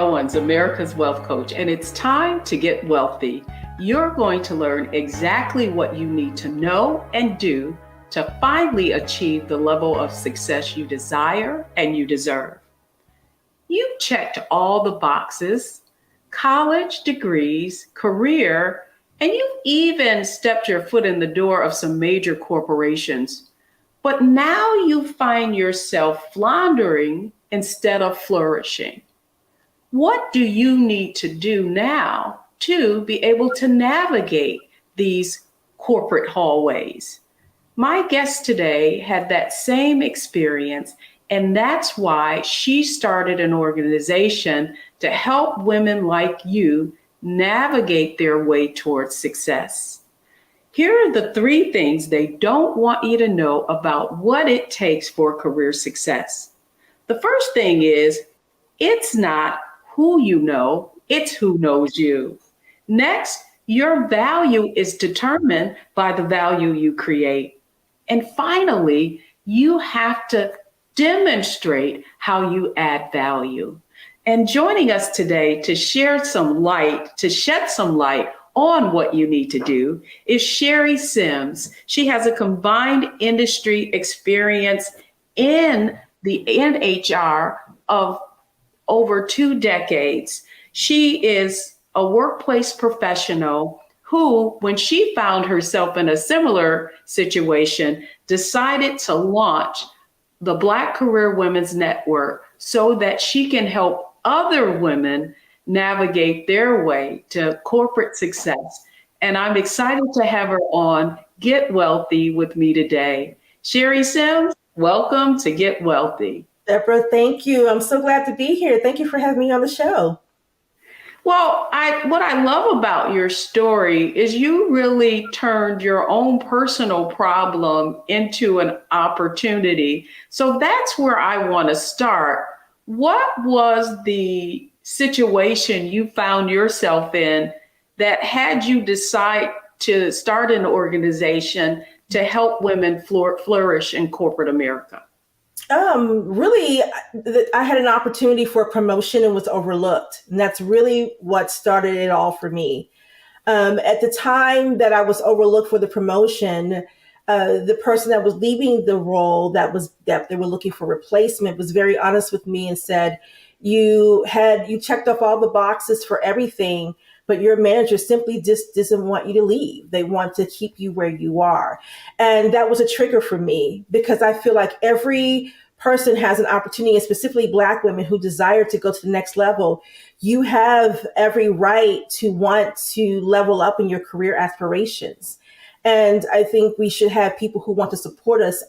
Owens, America's Wealth Coach, and it's time to get wealthy. You're going to learn exactly what you need to know and do to finally achieve the level of success you desire and you deserve. You've checked all the boxes, college degrees, career, and you've even stepped your foot in the door of some major corporations. But now you find yourself floundering instead of flourishing. What do you need to do now to be able to navigate these corporate hallways? My guest today had that same experience, and that's why she started an organization to help women like you navigate their way towards success. Here are the 3 things they don't want you to know about what it takes for career success. The first thing is, it's not who you know, it's who knows you. Next, your value is determined by the value you create. And finally, you have to demonstrate how you add value. And joining us today to shed some light on what you need to do is Sherry Sims. She has a combined industry experience in HR of over 2 decades. She is a workplace professional who, when she found herself in a similar situation, decided to launch the Black Career Women's Network so that she can help other women navigate their way to corporate success. And I'm excited to have her on Get Wealthy with me today. Sherry Sims, welcome to Get Wealthy. Deborah, thank you. I'm so glad to be here. Thank you for having me on the show. Well, what I love about your story is you really turned your own personal problem into an opportunity. So that's where I want to start. What was the situation you found yourself in that had you decide to start an organization to help women flourish in corporate America? Really, I had an opportunity for a promotion and was overlooked. And that's really what started it all for me. At the time that I was overlooked for the promotion, the person that was leaving the role that they were looking for replacement was very honest with me and said, you checked off all the boxes for everything, but your manager simply just doesn't want you to leave. They want to keep you where you are. And that was a trigger for me because I feel like every person has an opportunity, and specifically Black women who desire to go to the next level. You have every right to want to level up in your career aspirations. And I think we should have people who want to support us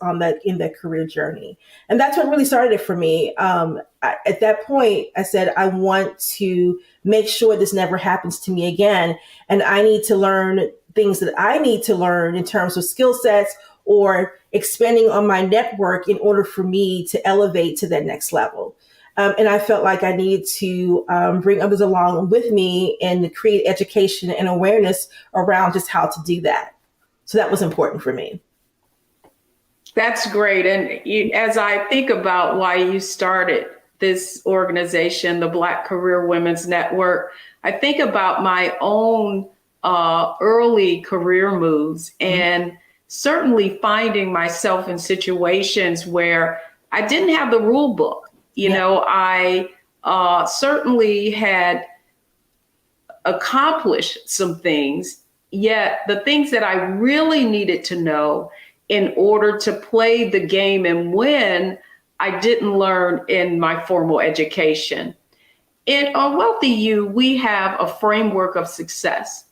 in that career journey. And that's what really started it for me. At that point, I said, I want to make sure this never happens to me again. And I need to learn things that I need to learn in terms of skill sets or expanding on my network in order for me to elevate to that next level. And I felt like I needed to bring others along with me and create education and awareness around just how to do that. So that was important for me. That's great. And as I think about why you started this organization, the Black Career Women's Network, I think about my own early career moves and certainly finding myself in situations where I didn't have the rule book. I certainly had accomplished some things, yet the things that I really needed to know in order to play the game and win, I didn't learn in my formal education. In Wealthy You, we have a framework of success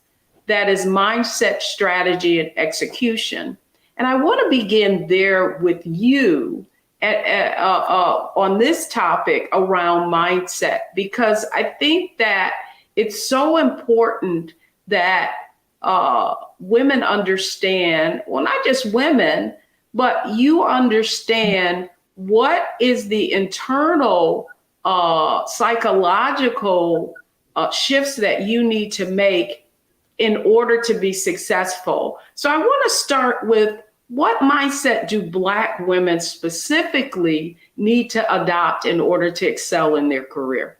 that is mindset, strategy, and execution. And I want to begin there with you on this topic around mindset, because I think that it's so important that women understand, well, not just women, but you understand what is the internal psychological shifts that you need to make in order to be successful. So I want to start with, what mindset do Black women specifically need to adopt in order to excel in their career?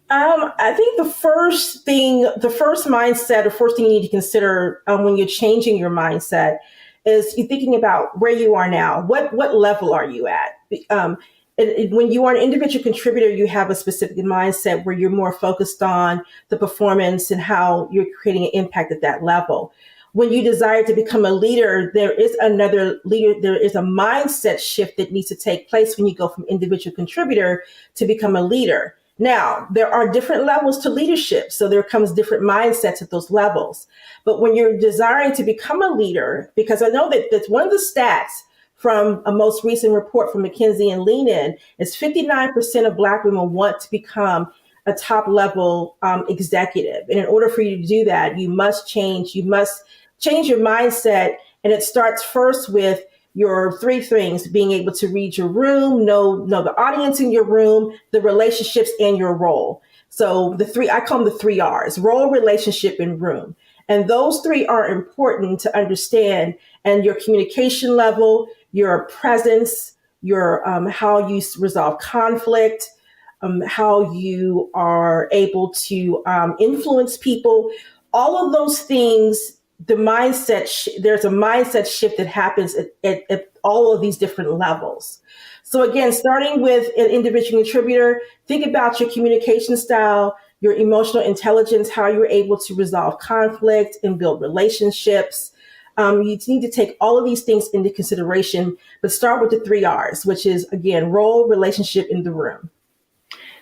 I think the first mindset, or first thing you need to consider when you're changing your mindset, is you thinking about where you are now. What level are you at? Um, when you are an individual contributor, you have a specific mindset where you're more focused on the performance and how you're creating an impact at that level. When you desire to become a leader, there is another leader. There is a mindset shift that needs to take place when you go from individual contributor to become a leader. Now, there are different levels to leadership, so there comes different mindsets at those levels. But when you're desiring to become a leader, because I know that that's one of the stats from a most recent report from McKinsey and Lean In, is 59% of Black women want to become a top level executive. And in order for you to do that, you must change your mindset. And it starts first with your three things: being able to read your room, know the audience in your room, the relationships, and your role. So I call them the three R's: role, relationship, and room. And those three are important to understand. And your communication level, your presence, your how you resolve conflict, how you are able to influence people, all of those things. There's a mindset shift that happens at all of these different levels. So again, starting with an individual contributor, think about your communication style, your emotional intelligence, how you're able to resolve conflict and build relationships. You need to take all of these things into consideration, but start with the three R's, which is, again, role, relationship, in the room.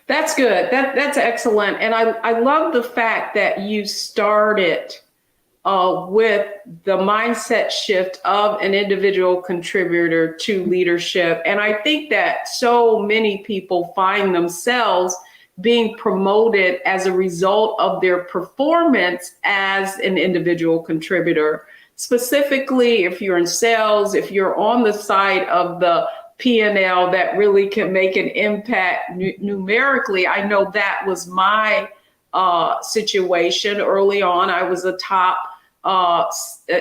That's good. That's excellent. And I love the fact that you started with the mindset shift of an individual contributor to leadership. And I think that so many people find themselves being promoted as a result of their performance as an individual contributor. Specifically, if you're in sales, if you're on the side of the P&L that really can make an impact numerically. I know that was my situation early on. I was a top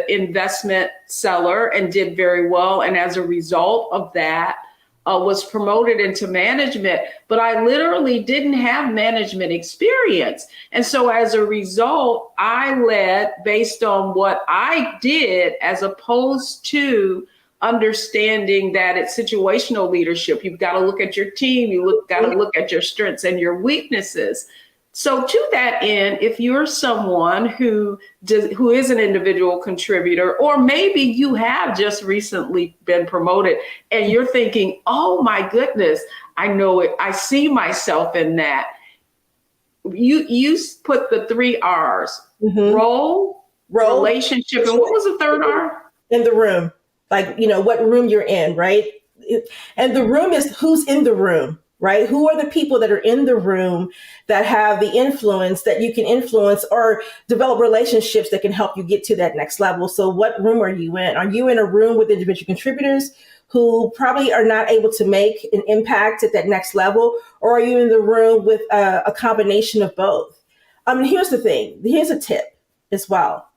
investment seller and did very well. And as a result of that, was promoted into management, but I literally didn't have management experience. And so as a result, I led based on what I did as opposed to understanding that it's situational leadership. You've got to look at your team, got to look at your strengths and your weaknesses. So to that end, if you're someone who is an individual contributor, or maybe you have just recently been promoted and you're thinking, oh my goodness, I know it, I see myself in that. You put the three R's: role, relationship, and what was the third R? In the room. Like, what room you're in, right? And the room is who's in the room, right? Who are the people that are in the room that have the influence that you can influence or develop relationships that can help you get to that next level? So what room are you in? Are you in a room with individual contributors who probably are not able to make an impact at that next level? Or are you in the room with a combination of both? Here's the thing. Here's a tip as well.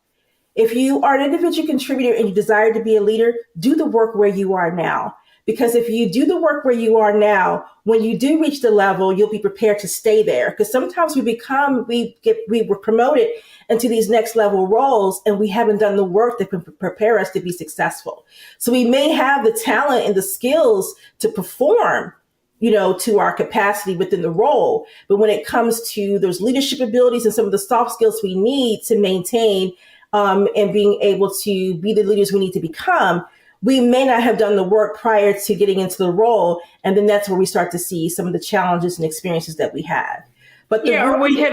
If you are an individual contributor and you desire to be a leader, do the work where you are now. Because if you do the work where you are now, when you do reach the level, you'll be prepared to stay there. Because sometimes we were promoted into these next level roles and we haven't done the work that can prepare us to be successful. So we may have the talent and the skills to perform, to our capacity within the role. But when it comes to those leadership abilities and some of the soft skills we need to maintain and being able to be the leaders we need to become, we may not have done the work prior to getting into the role. And then that's where we start to see some of the challenges and experiences that we have. But or we hit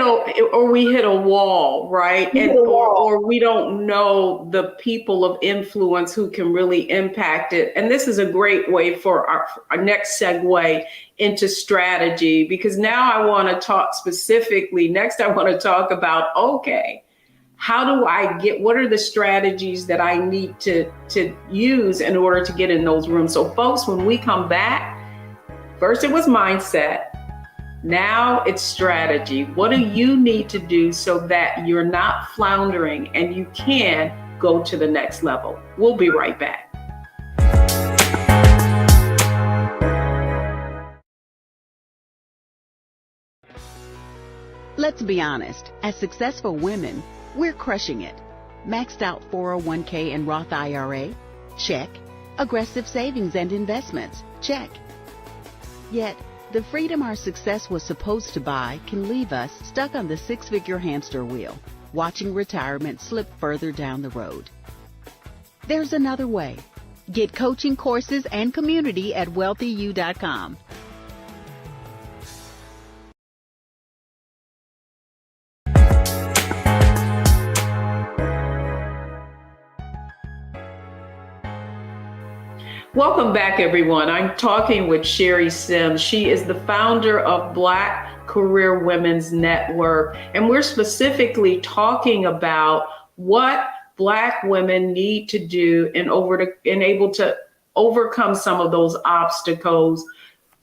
a wall, right? Or we don't know the people of influence who can really impact it. And this is a great way for our next segue into strategy, because now I want to talk specifically. Next, I want to talk about, okay, how do what are the strategies that I need to use in order to get in those rooms? So folks, when we come back, first it was mindset. Now it's strategy. What do you need to do so that you're not floundering and you can go to the next level? We'll be right back. Let's be honest, as successful women, we're crushing it. Maxed out 401k and Roth IRA? Check. Aggressive savings and investments? Check. Yet, the freedom our success was supposed to buy can leave us stuck on the six-figure hamster wheel, watching retirement slip further down the road. There's another way. Get coaching courses and community at wealthyu.com. Welcome back, everyone. I'm talking with Sherry Sims. She is the founder of Black Career Women's Network, and we're specifically talking about what Black women need to do in able to overcome some of those obstacles.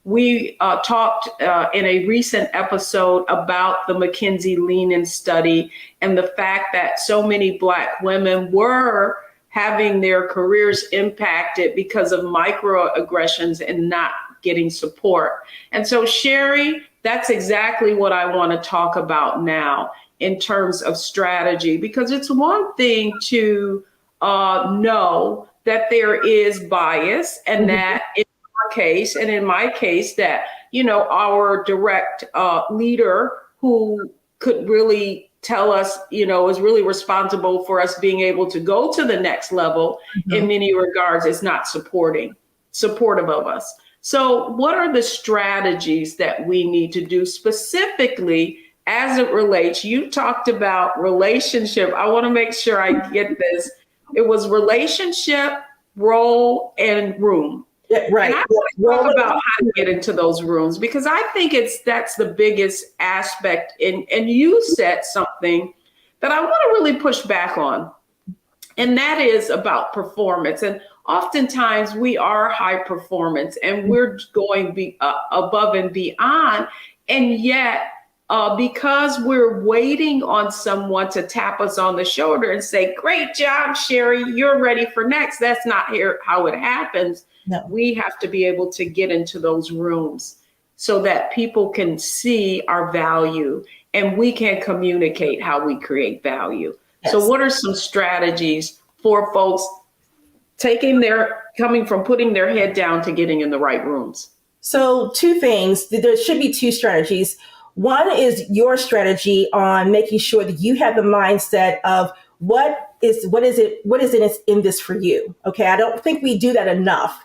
We talked in a recent episode about the McKinsey Lean-In study and the fact that so many Black women were having their careers impacted because of microaggressions and not getting support. And so, Sherry, that's exactly what I want to talk about now in terms of strategy, because it's one thing to know that there is bias and that in our case, and in my case, that, our direct leader who could really tell us, is really responsible for us being able to go to the next level in many regards is not supportive of us. So what are the strategies that we need to do specifically as it relates? You talked about relationship. I want to make sure I get this. It was relationship, role, and room. Yeah, right. And I want to talk about how to get into those rooms, because I think that's the biggest aspect. And you said something that I want to really push back on, and that is about performance. And oftentimes we are high performance and we're going above and beyond. And yet, because we're waiting on someone to tap us on the shoulder and say, "Great job, Sherry, you're ready for next." That's not how it happens. No. We have to be able to get into those rooms so that people can see our value and we can communicate how we create value. Yes. So what are some strategies for folks coming from putting their head down to getting in the right rooms? So two things. There should be two strategies. One is your strategy on making sure that you have the mindset of what is it in this for you. Okay. I don't think we do that enough.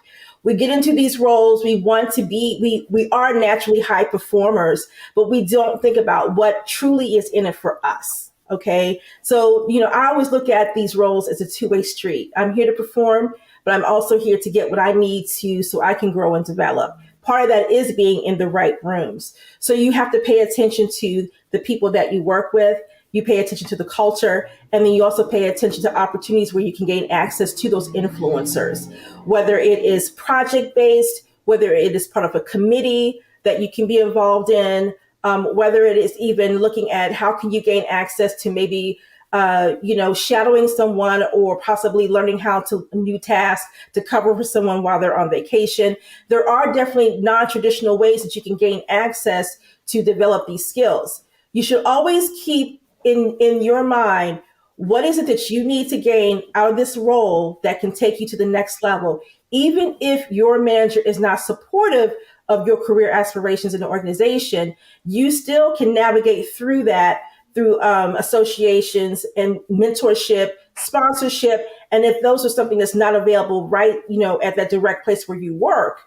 We get into these roles. We want to be, we are naturally high performers, but we don't think about what truly is in it for us. Okay. So, I always look at these roles as a two-way street. I'm here to perform, but I'm also here to get what I need to so I can grow and develop. Part of that is being in the right rooms. So you have to pay attention to the people that you work with. You pay attention to the culture, and then you also pay attention to opportunities where you can gain access to those influencers, whether it is project-based, whether it is part of a committee that you can be involved in, whether it is even looking at how can you gain access to maybe shadowing someone or possibly learning a new task to cover for someone while they're on vacation. There are definitely non-traditional ways that you can gain access to develop these skills. You should always keep in your mind, what is it that you need to gain out of this role that can take you to the next level? Even if your manager is not supportive of your career aspirations in the organization, you still can navigate through that through associations and mentorship, sponsorship. And if those are something that's not available right, at that direct place where you work,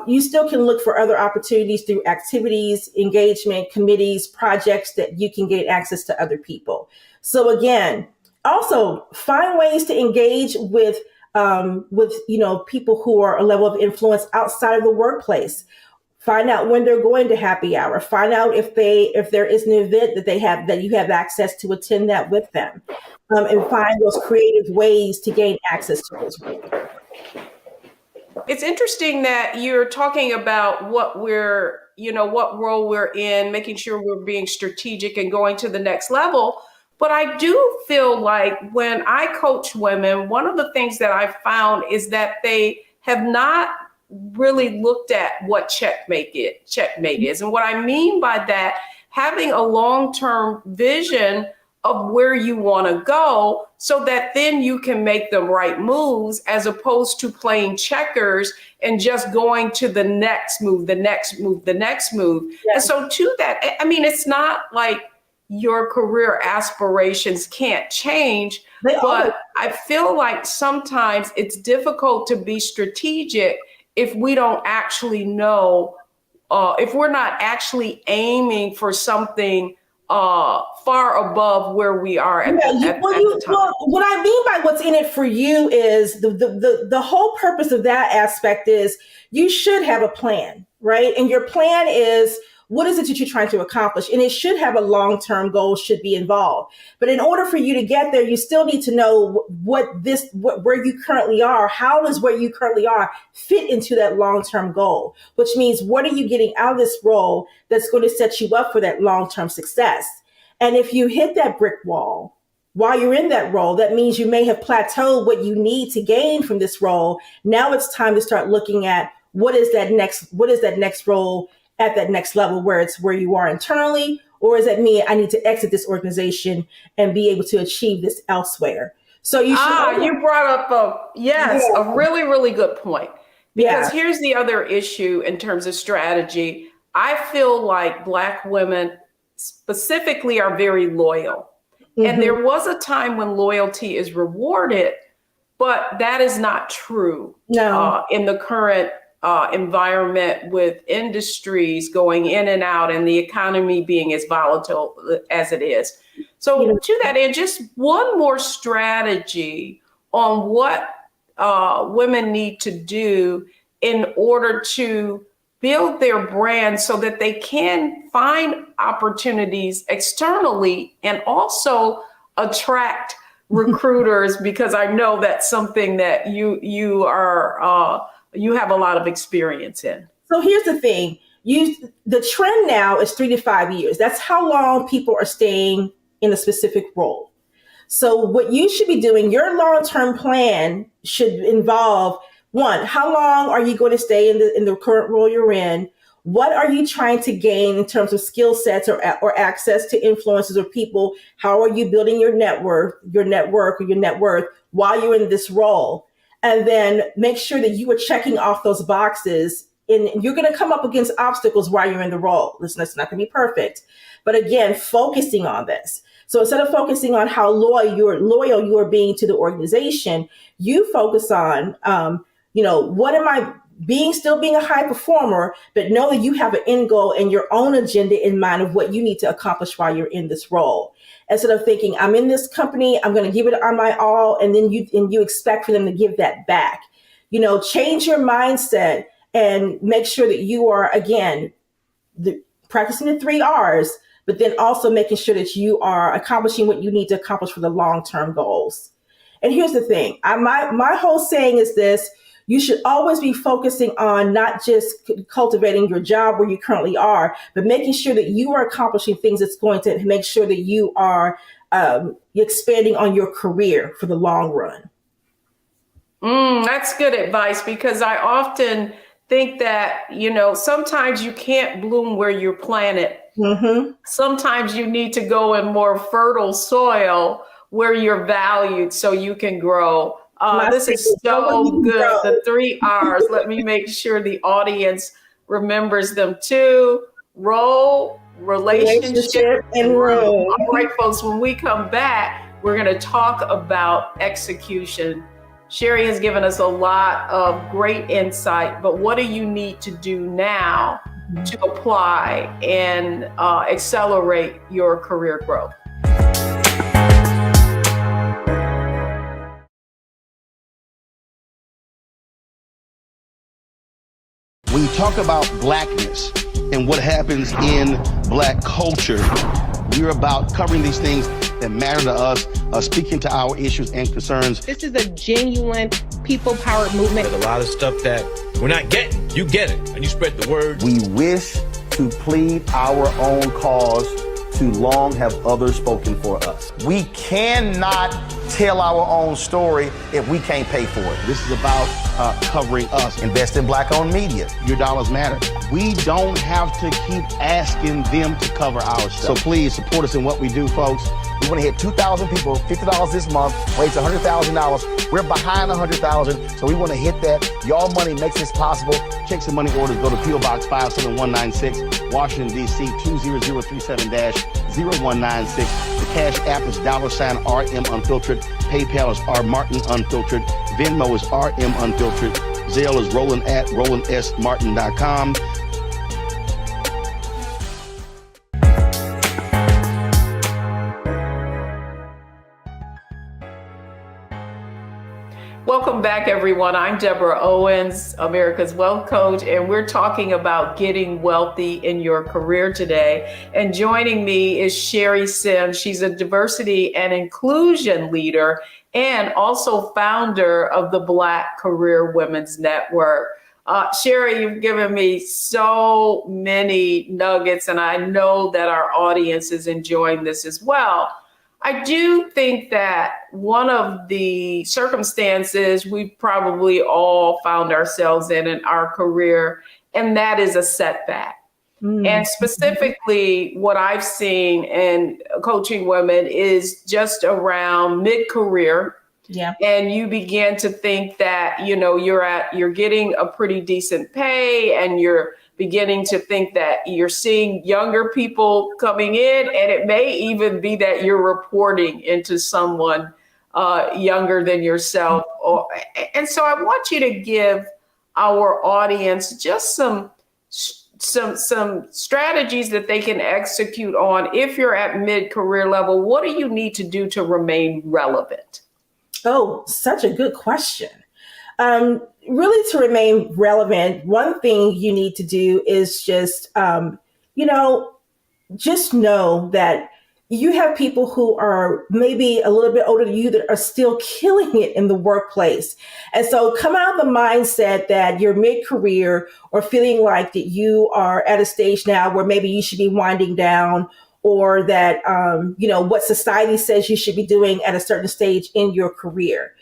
you still can look for other opportunities through activities, engagement, committees, projects that you can gain access to other people. So again, also find ways to engage with people who are a level of influence outside of the workplace. Find out when they're going to happy hour. Find out if there is an event that you have access to attend that with them, and find those creative ways to gain access to those people. It's interesting that you're talking about what role we're in, making sure we're being strategic and going to the next level. But I do feel like when I coach women, one of the things that I found is that they have not really looked at what checkmate is. And what I mean by that, having a long-term vision of where you want to go so that then you can make the right moves as opposed to playing checkers and just going to the next move, the next move, the next move. Yeah. And so to that, I mean, it's not like your career aspirations can't change, but I feel like sometimes it's difficult to be strategic if we don't actually know, if we're not actually aiming for something far above where we are at the time. Well, what I mean by what's in it for you is the whole purpose of that aspect is you should have a plan, right? And your plan is, what is it that you're trying to accomplish? And it should have a long-term goal, should be involved. But in order for you to get there, you still need to know where you currently are. How does where you currently are fit into that long-term goal? Which means, what are you getting out of this role that's going to set you up for that long-term success? And if you hit that brick wall while you're in that role, that means you may have plateaued what you need to gain from this role. Now it's time to start looking at what is that next role at that next level, where it's where you are internally, or is it me? I need to exit this organization and be able to achieve this elsewhere. So you brought up a really, really good point. Because here's the other issue in terms of strategy. I feel like Black women specifically are very loyal. Mm-hmm. And there was a time when loyalty is rewarded, but that is not true in the current environment, with industries going in and out and the economy being as volatile as it is. So to that end, just one more strategy on what women need to do in order to build their brand so that they can find opportunities externally and also attract recruiters, because I know that's something that you have a lot of experience in. So here's the thing. The trend now is 3 to 5 years. That's how long people are staying in a specific role. So what you should be doing, your long-term plan should involve, one, how long are you going to stay in the current role you're in? What are you trying to gain in terms of skill sets or access to influencers or people? How are you building your network while you're in this role? And then make sure that you are checking off those boxes. And you're going to come up against obstacles while you're in the role. Listen, it's not going to be perfect. But again, focusing on this. So instead of focusing on how loyal you are being to the organization, you focus on, what am I still being a high performer, but know that you have an end goal and your own agenda in mind of what you need to accomplish while you're in this role. Instead of thinking, I'm in this company, I'm going to give it on my all, and then you expect for them to give that back. Change your mindset and make sure that you are, again, practicing the 3 R's, but then also making sure that you are accomplishing what you need to accomplish for the long-term goals. And here's the thing. My whole saying is this: you should always be focusing on not just cultivating your job where you currently are, but making sure that you are accomplishing things that's going to make sure that you are expanding on your career for the long run. That's good advice, because I often think that, sometimes you can't bloom where you're planted. Mm-hmm. Sometimes you need to go in more fertile soil where you're valued so you can grow. This is so good. The 3 R's. Let me make sure the audience remembers them too. Role, relationship, and room. All right, folks, when we come back, we're going to talk about execution. Sherry has given us a lot of great insight, but what do you need to do now to apply and accelerate your career growth? When you talk about Blackness and what happens in Black culture, we're about covering these things that matter to us, speaking to our issues and concerns. This is a genuine people-powered movement. There's a lot of stuff that we're not getting. You get it, and you spread the word. We wish to plead our own cause. Too long have others spoken for us. We cannot tell our own story if we can't pay for it. This is about covering us. Invest in Black-owned media. Your dollars matter. We don't have to keep asking them to cover our stuff. So please support us in what we do, folks. We want to hit 2,000 people, $50 this month, raise $100,000. We're behind 100,000, so we want to hit that. Your money makes this possible. Checks and money orders go to P.O. Box 57196, Washington, D.C. 20037-0196. The Cash App is $RM Unfiltered. PayPal is R Martin Unfiltered. Venmo is RM Unfiltered. Zelle is Roland at RolandSMartin.com. Welcome back, everyone. I'm Deborah Owens, America's Wealth Coach, and we're talking about getting wealthy in your career today. And joining me is Sherry Sims. She's a diversity and inclusion leader and also founder of the Black Career Women's Network. Sherry, you've given me so many nuggets, and I know that our audience is enjoying this as well. I do think that one of the circumstances we've probably all found ourselves in our career, and that is a setback. And specifically what I've seen in coaching women is just around mid-career. Yeah. And you begin to think that, you're getting a pretty decent pay, and you're beginning to think that you're seeing younger people coming in, and it may even be that you're reporting into someone younger than yourself. And so I want you to give our audience just some strategies that they can execute on. If you're at mid-career level, what do you need to do to remain relevant? Oh, such a good question. Really, to remain relevant, one thing you need to do is just know that you have people who are maybe a little bit older than you that are still killing it in the workplace. And so come out of the mindset that you're mid-career or feeling like that you are at a stage now where maybe you should be winding down, or that, what society says you should be doing at a certain stage in your career.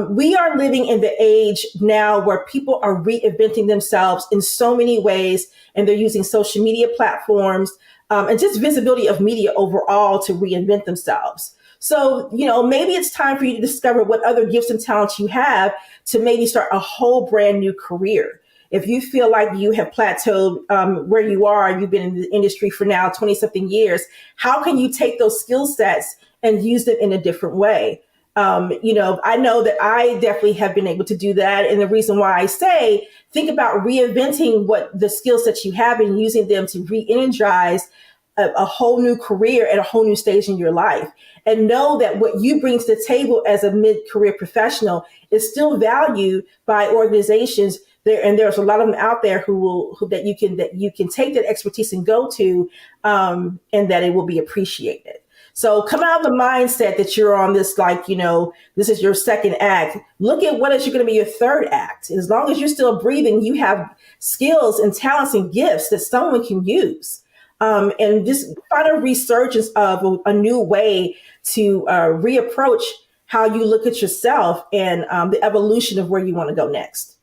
We are living in the age now where people are reinventing themselves in so many ways, and they're using social media platforms and just visibility of media overall to reinvent themselves. So, maybe it's time for you to discover what other gifts and talents you have to maybe start a whole brand new career. If you feel like you have plateaued where you are, you've been in the industry for now 20 something years, how can you take those skill sets and use them in a different way? I know that I definitely have been able to do that. And the reason why I say, think about reinventing what the skill sets you have and using them to re-energize a whole new career at a whole new stage in your life. And know that what you bring to the table as a mid-career professional is still valued by organizations there. And there's a lot of them out there that you can take that expertise and go to, and that it will be appreciated. So come out of the mindset that you're on this, this is your second act. Look at what is going to be your third act. As long as you're still breathing, you have skills and talents and gifts that someone can use. And just find a resurgence of a new way to reapproach how you look at yourself and the evolution of where you want to go next.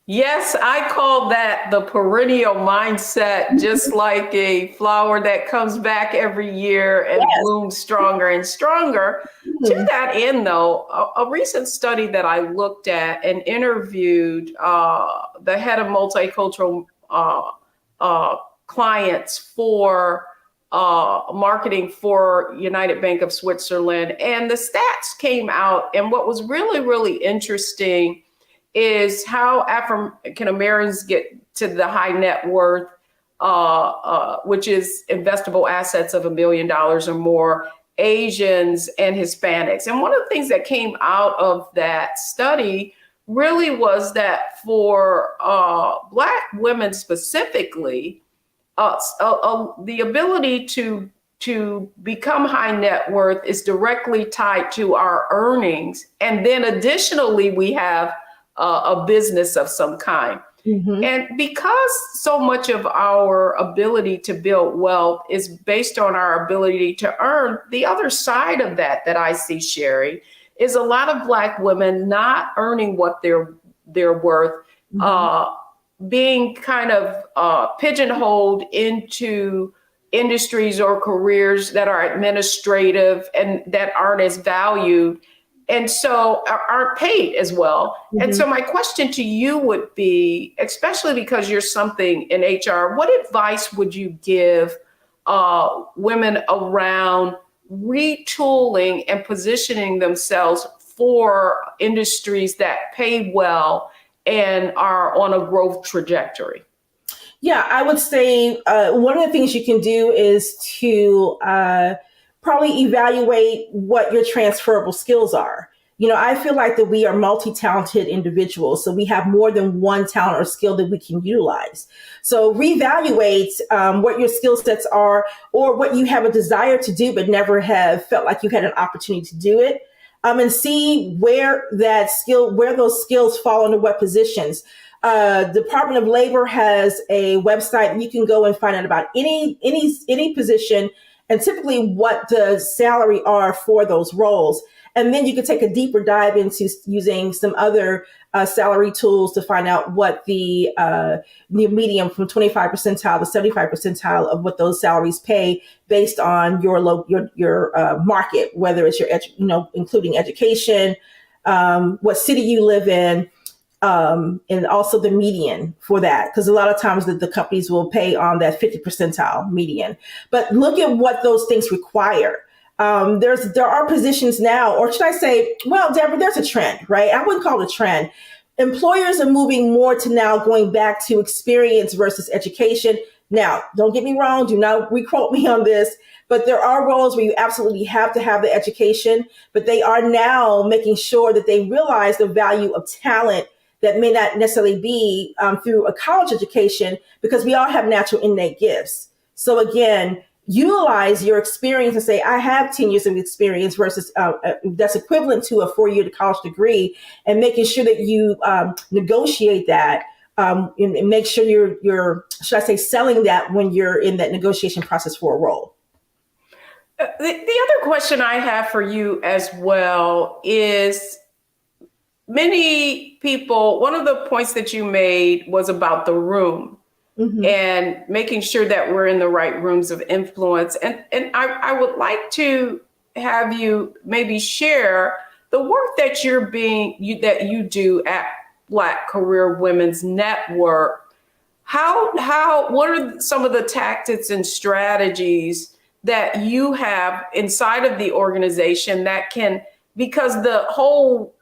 Yes, I call that the perennial mindset, just like a flower that comes back every year and blooms stronger and stronger. To that end, though, a recent study that I looked at and interviewed the head of multicultural clients for marketing for United Bank of Switzerland, and the stats came out. And what was really, really interesting is how African Americans get to the high net worth, which is investable assets of $1 million or more, Asians and Hispanics. And one of the things that came out of that study really was that for Black women specifically, the ability to become high net worth is directly tied to our earnings. And then additionally, we have a business of some kind. Mhm. And because so much of our ability to build wealth is based on our ability to earn, the other side of that I see, Sherry, is a lot of Black women not earning what they're worth, Mhm. being kind of pigeonholed into industries or careers that are administrative and that aren't as valued, and so aren't paid as well. And Mhm. so my question to you would be, especially because you're something in HR, what advice would you give women around retooling and positioning themselves for industries that pay well and are on a growth trajectory? Yeah, I would say one of the things you can do is to probably evaluate what your transferable skills are. I feel like that we are multi-talented individuals, so we have more than one talent or skill that we can utilize. So reevaluate what your skill sets are, or what you have a desire to do but never have felt like you had an opportunity to do it, and see where those skills fall into what positions. Department of Labor has a website. You can go and find out about any position, and typically what the salary are for those roles. And then you can take a deeper dive into using some other salary tools to find out what the medium from 25 percentile to 75 percentile of what those salaries pay based on your market, whether it's including education, what city you live in, and also the median for that, because a lot of times the companies will pay on that 50 percentile median. But look at what those things require. There are positions now, or should I say, well, Deborah, there's a trend, right? I wouldn't call it a trend. Employers are moving more to now going back to experience versus education. Now, don't get me wrong, do not requote me on this, but there are roles where you absolutely have to have the education, but they are now making sure that they realize the value of talent that may not necessarily be through a college education, because we all have natural innate gifts. So again, utilize your experience and say, I have 10 years of experience versus that's equivalent to a 4-year college degree, and making sure that you negotiate that and make sure you're, should I say, selling that when you're in that negotiation process for a role. The other question I have for you as well is, many people, one of the points that you made was about the room. Mm-hmm. And making sure that we're in the right rooms of influence. And I would like to have you maybe share the work that you do at Black Career Women's Network. What are some of the tactics and strategies that you have inside of the organization that can, because the whole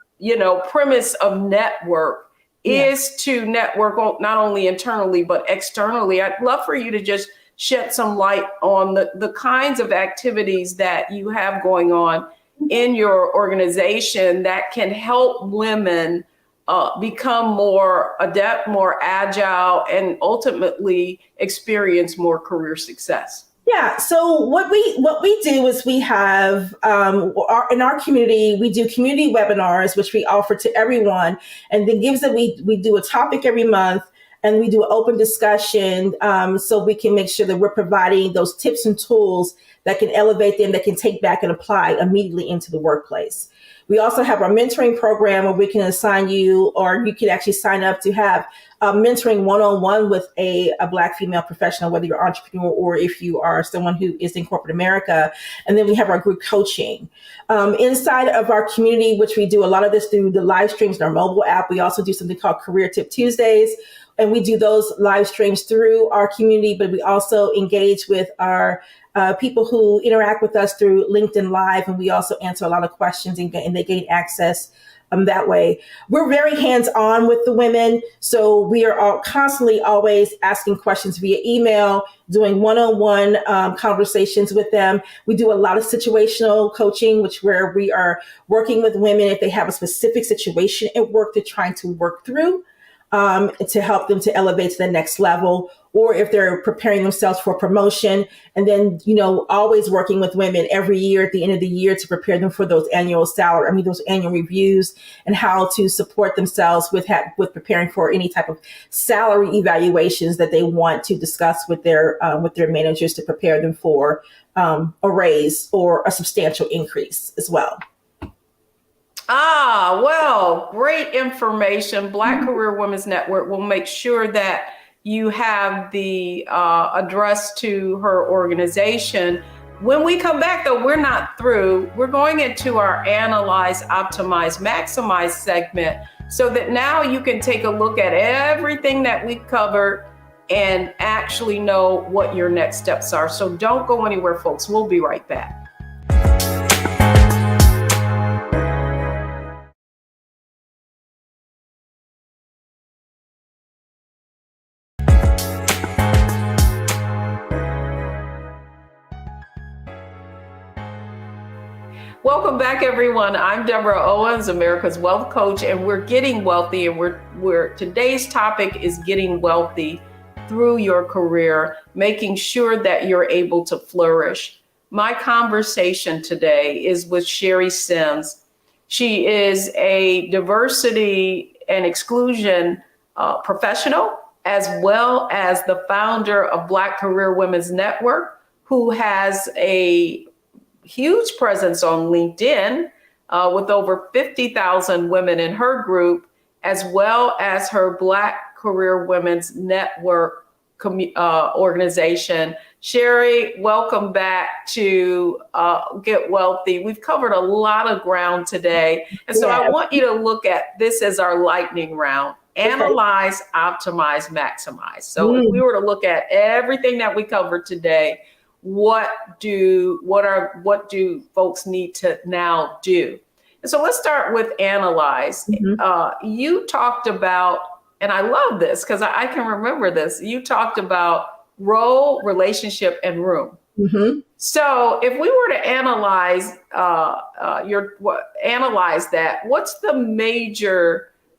premise of network is to network not only internally, but externally. I'd love for you to just shed some light on the kinds of activities that you have going on in your organization that can help women become more adept, more agile, and ultimately experience more career success. Yeah. So what we do is we have in our community, we do community webinars, which we offer to everyone, and then we do a topic every month, and we do an open discussion, so we can make sure that we're providing those tips and tools that can elevate them, that can take back and apply immediately into the workplace. We also have our mentoring program where we can assign you, or you can actually sign up to have mentoring one-on-one with a Black female professional, whether you're an entrepreneur or if you are someone who is in corporate America. And then we have our group coaching. Inside of our community, which we do a lot of this through the live streams in our mobile app, we also do something called Career Tip Tuesdays. And we do those live streams through our community, but we also engage with our people who interact with us through LinkedIn Live, and we also answer a lot of questions, and they gain access that way. We're very hands-on with the women, so we are all constantly always asking questions via email, doing one-on-one conversations with them. We do a lot of situational coaching, where we are working with women if they have a specific situation at work they're trying to work through, to help them to elevate to the next level, or if they're preparing themselves for promotion. And then, always working with women every year at the end of the year to prepare them for those those annual reviews, and how to support themselves with preparing for any type of salary evaluations that they want to discuss with their managers to prepare them for a raise or a substantial increase as well. Well, great information. Black Career Women's Network will make sure that you have the address to her organization. When we come back, though, we're not through. We're going into our Analyze, Optimize, Maximize segment, so that now you can take a look at everything that we covered and actually know what your next steps are. So don't go anywhere, folks. We'll be right back. Welcome back, everyone. I'm Deborah Owens, America's Wealth Coach, and we're getting wealthy. And we're today's topic is getting wealthy through your career, making sure that you're able to flourish. My conversation today is with Sherry Sims. She is a diversity and exclusion professional, as well as the founder of Black Career Women's Network, who has a huge presence on LinkedIn with over 50,000 women in her group, as well as her Black Career Women's Network organization. Sherry, welcome back to Get Wealthy. We've covered a lot of ground today. And so I want you to look at this as our lightning round. Analyze, optimize, maximize. So if we were to look at everything that we covered today, what do folks need to now do? And so let's start with analyze. You talked about, and I love this because I can remember this. You talked about role, relationship, and room. So if we were to analyze that,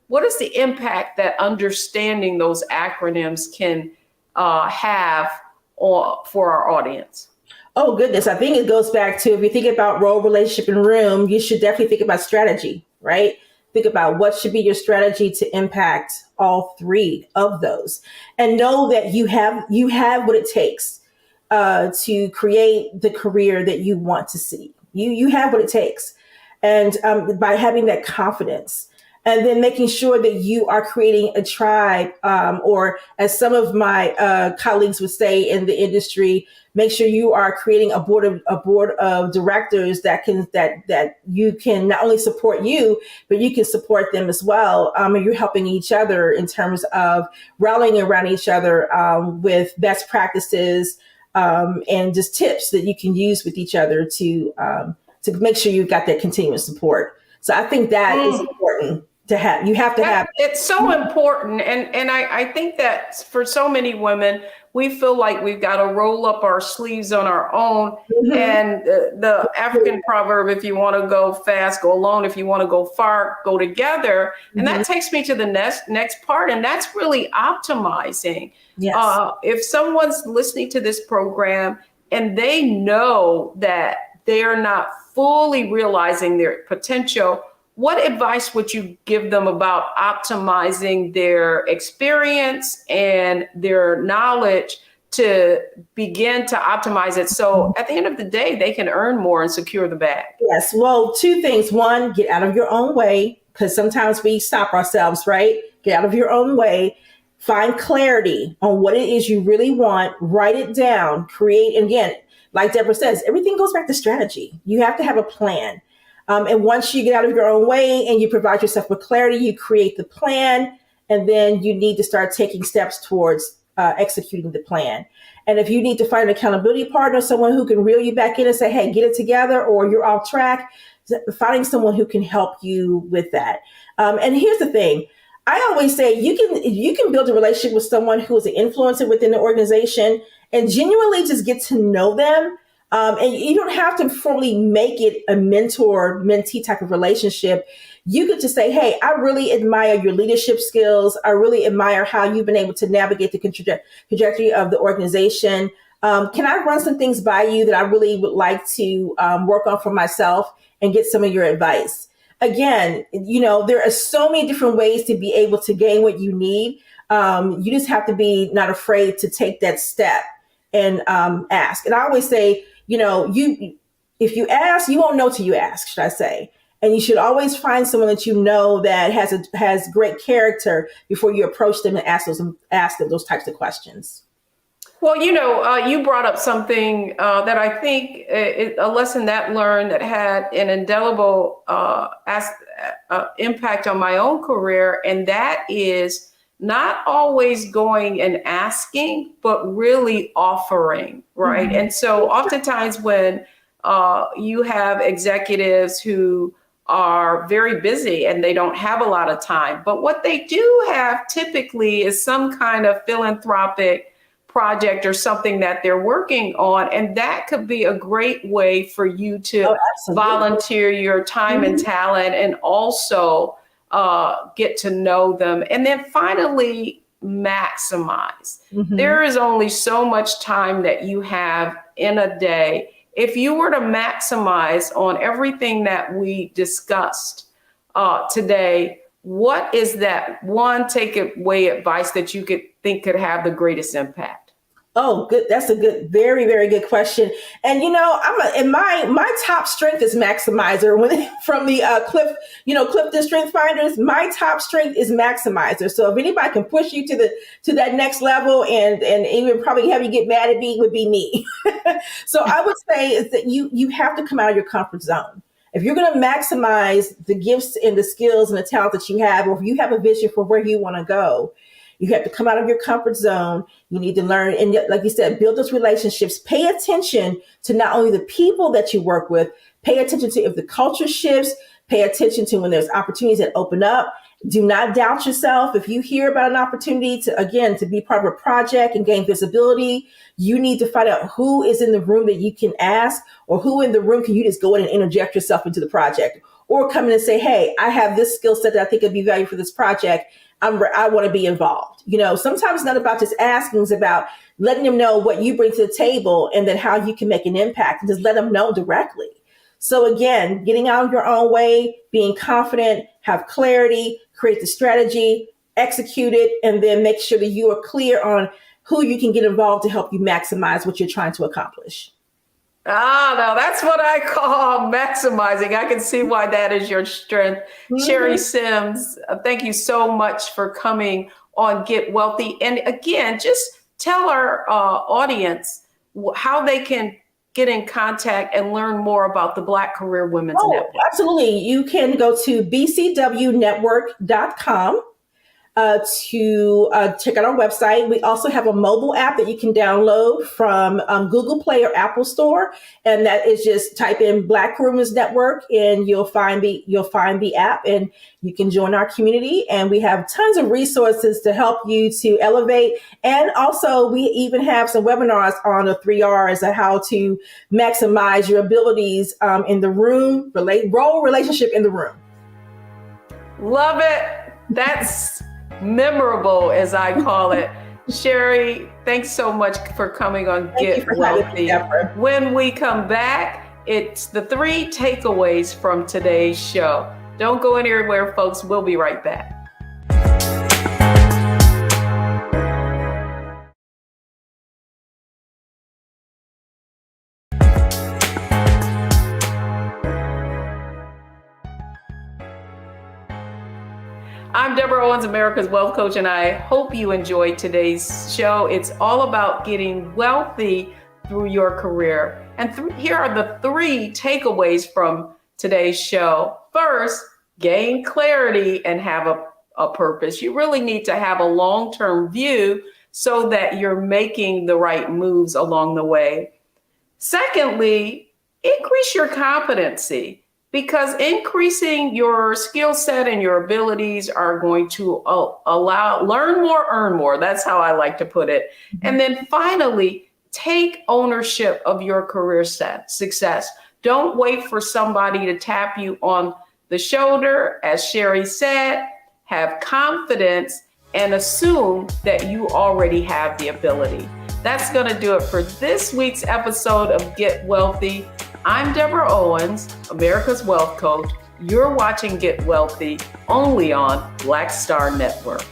what is the impact that understanding those acronyms can have for our audience? Oh, goodness. I think it goes back to, if you think about role, relationship, and room, you should definitely think about strategy, right? Think about what should be your strategy to impact all three of those, and know that you have what it takes to create the career that you want to see. You have what it takes. And by having that confidence, and then making sure that you are creating a tribe, or as some of my colleagues would say in the industry, make sure you are creating a board of directors that you can not only support you, but you can support them as well. And you're helping each other in terms of rallying around each other with best practices and just tips that you can use with each other to make sure you've got that continuous support. So I think that is important to have. You have to have. It's so important. And I think that for so many women, we feel like we've got to roll up our sleeves on our own. And the African proverb, if you want to go fast, go alone. If you want to go far, go together. And that takes me to the next part. And that's really optimizing. Yes. If someone's listening to this program and they know that they're not fully realizing their potential, what advice would you give them about optimizing their experience and their knowledge to begin to optimize it, so at the end of the day, they can earn more and secure the bag? Yes. Well, two things. One, get out of your own way, because sometimes we stop ourselves, right? Get out of your own way. Find clarity on what it is you really want. Write it down. Create. And again, like Deborah says, everything goes back to strategy. You have to have a plan. And once you get out of your own way and you provide yourself with clarity, you create the plan, and then you need to start taking steps towards executing the plan. And if you need to find an accountability partner, someone who can reel you back in and say, hey, get it together, or you're off track, finding someone who can help you with that. And here's the thing. I always say you can build a relationship with someone who is an influencer within the organization and genuinely just get to know them. And you don't have to formally make it a mentor-mentee type of relationship. You could just say, hey, I really admire your leadership skills. I really admire how you've been able to navigate the trajectory of the organization. Can I run some things by you that I really would like to work on for myself and get some of your advice? Again, there are so many different ways to be able to gain what you need. You just have to be not afraid to take that step and ask. And I always say, if you ask, you won't know till you ask, should I say. And you should always find someone that you know that has great character before you approach them and ask them those types of questions. Well, you brought up something that I think a lesson that learned that had an indelible impact on my own career, and that is not always going and asking, but really offering, right? Mm-hmm. And so oftentimes when you have executives who are very busy and they don't have a lot of time, but what they do have typically is some kind of philanthropic project or something that they're working on. And that could be a great way for you to volunteer your time and talent, and also get to know them. And then finally, maximize. Mm-hmm. There is only so much time that you have in a day. If you were to maximize on everything that we discussed today, what is that one takeaway advice that you could have the greatest impact? Oh, good. That's a good, very, very good question. And my top strength is maximizer. From the Clifton Strength Finders, my top strength is maximizer. So if anybody can push you to that next level and even probably have you get mad at me, would be me. So I would say is that you have to come out of your comfort zone. If you're going to maximize the gifts and the skills and the talent that you have, or if you have a vision for where you want to go, you have to come out of your comfort zone. You need to learn. And like you said, build those relationships. Pay attention to not only the people that you work with, pay attention to if the culture shifts, pay attention to when there's opportunities that open up. Do not doubt yourself. If you hear about an opportunity to be part of a project and gain visibility, you need to find out who is in the room that you can ask, or who in the room can you just go in and interject yourself into the project, or come in and say, hey, I have this skill set that I think would be valuable for this project. I want to be involved. Sometimes it's not about just asking, it's about letting them know what you bring to the table and then how you can make an impact, and just let them know directly. So again, getting out of your own way, being confident, have clarity, create the strategy, execute it, and then make sure that you are clear on who you can get involved to help you maximize what you're trying to accomplish. Now that's what I call maximizing. I can see why that is your strength. Mm-hmm. Sherry Sims, thank you so much for coming on Get Wealthy. And again, just tell our audience how they can get in contact and learn more about the Black Career Women's Network. Absolutely. You can go to bcwnetwork.com. To check out our website. We also have a mobile app that you can download from Google Play or Apple Store, and that is just type in Black Women's Network, and you'll find the app, and you can join our community. And we have tons of resources to help you to elevate. And also, we even have some webinars on the 3 R's of how to maximize your abilities in the room, role relationship in the room. Love it. That's memorable, as I call it. Sherry, thanks so much for coming on Get Wealthy. When we come back, it's the 3 takeaways from today's show. Don't go anywhere, folks. We'll be right back. I'm Deborah Owens, America's Wealth Coach, and I hope you enjoyed today's show. It's all about getting wealthy through your career. And here are the 3 takeaways from today's show. First, gain clarity and have a purpose. You really need to have a long-term view so that you're making the right moves along the way. Secondly, increase your competency, because increasing your skill set and your abilities are going to learn more, earn more. That's how I like to put it. And then finally, Take ownership of your career success. Don't wait for somebody to tap you on the shoulder. As Sherry said, have confidence and assume that you already have the ability. That's going to do it for this week's episode of Get Wealthy. I'm Deborah Owens, America's Wealth Coach. You're watching Get Wealthy only on Black Star Network.